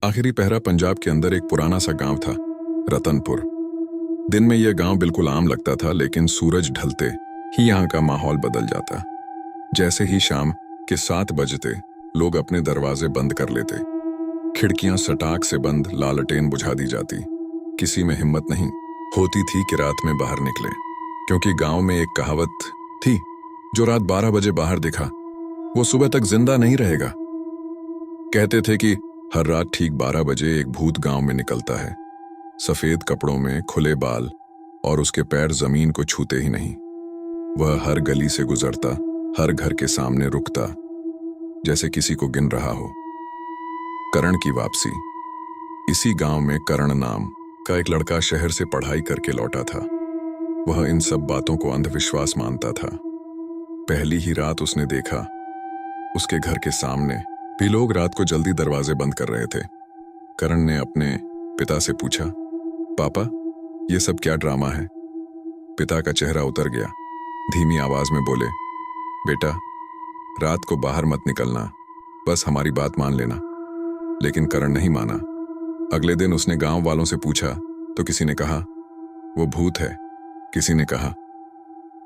आखिरी पहरा पंजाब के अंदर एक पुराना सा गांव था, रतनपुर। दिन में यह गांव बिल्कुल आम लगता था, लेकिन सूरज ढलते ही यहाँ का माहौल बदल जाता। जैसे ही शाम के 7 बजते लोग अपने दरवाजे बंद कर लेते, खिड़कियां सटाक से बंद, लालटेन बुझा दी जाती। किसी में हिम्मत नहीं होती थी कि रात में बाहर निकले, क्योंकि गांव में एक कहावत थी, जो रात 12 बजे बाहर दिखा वो सुबह तक जिंदा नहीं रहेगा। कहते थे कि हर रात ठीक 12 बजे एक भूत गांव में निकलता है, सफेद कपड़ों में, खुले बाल, और उसके पैर जमीन को छूते ही नहीं। वह हर गली से गुजरता, हर घर के सामने रुकता, जैसे किसी को गिन रहा हो। करण की वापसी। इसी गांव में करण नाम का एक लड़का शहर से पढ़ाई करके लौटा था। वह इन सब बातों को अंधविश्वास मानता था। पहली ही रात उसने देखा, उसके घर के सामने भी लोग रात को जल्दी दरवाजे बंद कर रहे थे। करण ने अपने पिता से पूछा, पापा, ये सब क्या ड्रामा है? पिता का चेहरा उतर गया। धीमी आवाज में बोले, बेटा, रात को बाहर मत निकलना, बस हमारी बात मान लेना। लेकिन करण नहीं माना। अगले दिन उसने गांव वालों से पूछा तो किसी ने कहा वो भूत है, किसी ने कहा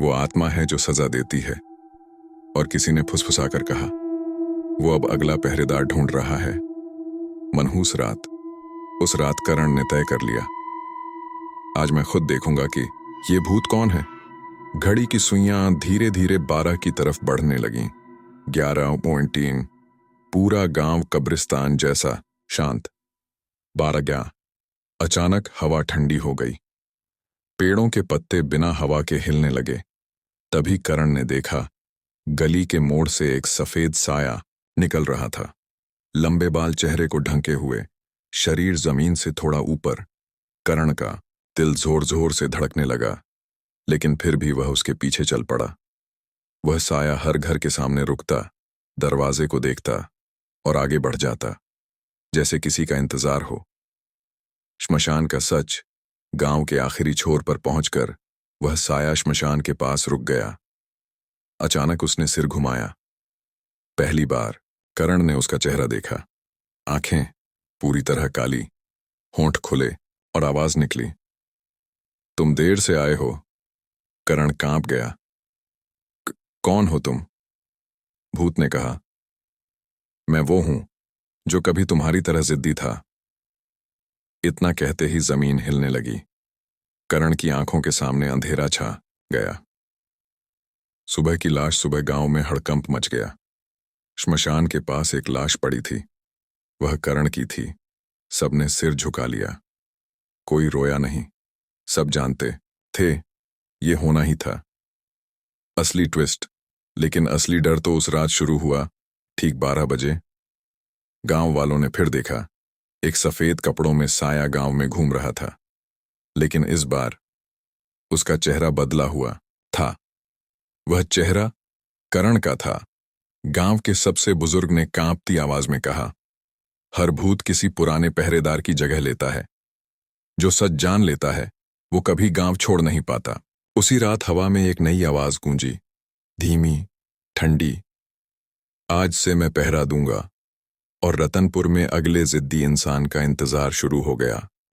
वो आत्मा है जो सजा देती है, और किसी ने फुसफुसाकर कहा वो अब अगला पहरेदार ढूंढ रहा है। मनहूस रात। उस रात करण ने तय कर लिया, आज मैं खुद देखूंगा कि ये भूत कौन है। घड़ी की सुइयां धीरे धीरे 12 की तरफ बढ़ने लगीं। 11:3। पूरा गांव कब्रिस्तान जैसा शांत। 12 गया। अचानक हवा ठंडी हो गई। पेड़ों के पत्ते बिना हवा के हिलने लगे। तभी करण ने देखा, गली के मोड़ से एक सफेद साया निकल रहा था। लंबे बाल चेहरे को ढंके हुए, शरीर जमीन से थोड़ा ऊपर। करण का दिल जोर जोर से धड़कने लगा, लेकिन फिर भी वह उसके पीछे चल पड़ा। वह साया हर घर के सामने रुकता, दरवाजे को देखता और आगे बढ़ जाता, जैसे किसी का इंतजार हो। श्मशान का सच। गांव के आखिरी छोर पर पहुंचकर वह साया श्मशान के पास रुक गया। अचानक उसने सिर घुमाया। पहली बार करण ने उसका चेहरा देखा। आंखें पूरी तरह काली, होंठ खुले और आवाज निकली, तुम देर से आए हो। करण कांप गया। कौन हो तुम? भूत ने कहा, मैं वो हूं जो कभी तुम्हारी तरह जिद्दी था। इतना कहते ही जमीन हिलने लगी। करण की आंखों के सामने अंधेरा छा गया। सुबह की लाश। सुबह गांव में हड़कंप मच गया। श्मशान के पास एक लाश पड़ी थी। वह करण की थी। सबने सिर झुका लिया। कोई रोया नहीं। सब जानते थे ये होना ही था। असली ट्विस्ट। लेकिन असली डर तो उस रात शुरू हुआ, ठीक 12 बजे। गांव वालों ने फिर देखा, एक सफेद कपड़ों में साया गांव में घूम रहा था। लेकिन इस बार उसका चेहरा बदला हुआ था। वह चेहरा करण का था। गांव के सबसे बुजुर्ग ने कांपती आवाज में कहा, हर भूत किसी पुराने पहरेदार की जगह लेता है। जो सच जान लेता है वो कभी गांव छोड़ नहीं पाता। उसी रात हवा में एक नई आवाज गूंजी, धीमी, ठंडी। आज से मैं पहरा दूंगा। और रतनपुर में अगले जिद्दी इंसान का इंतजार शुरू हो गया।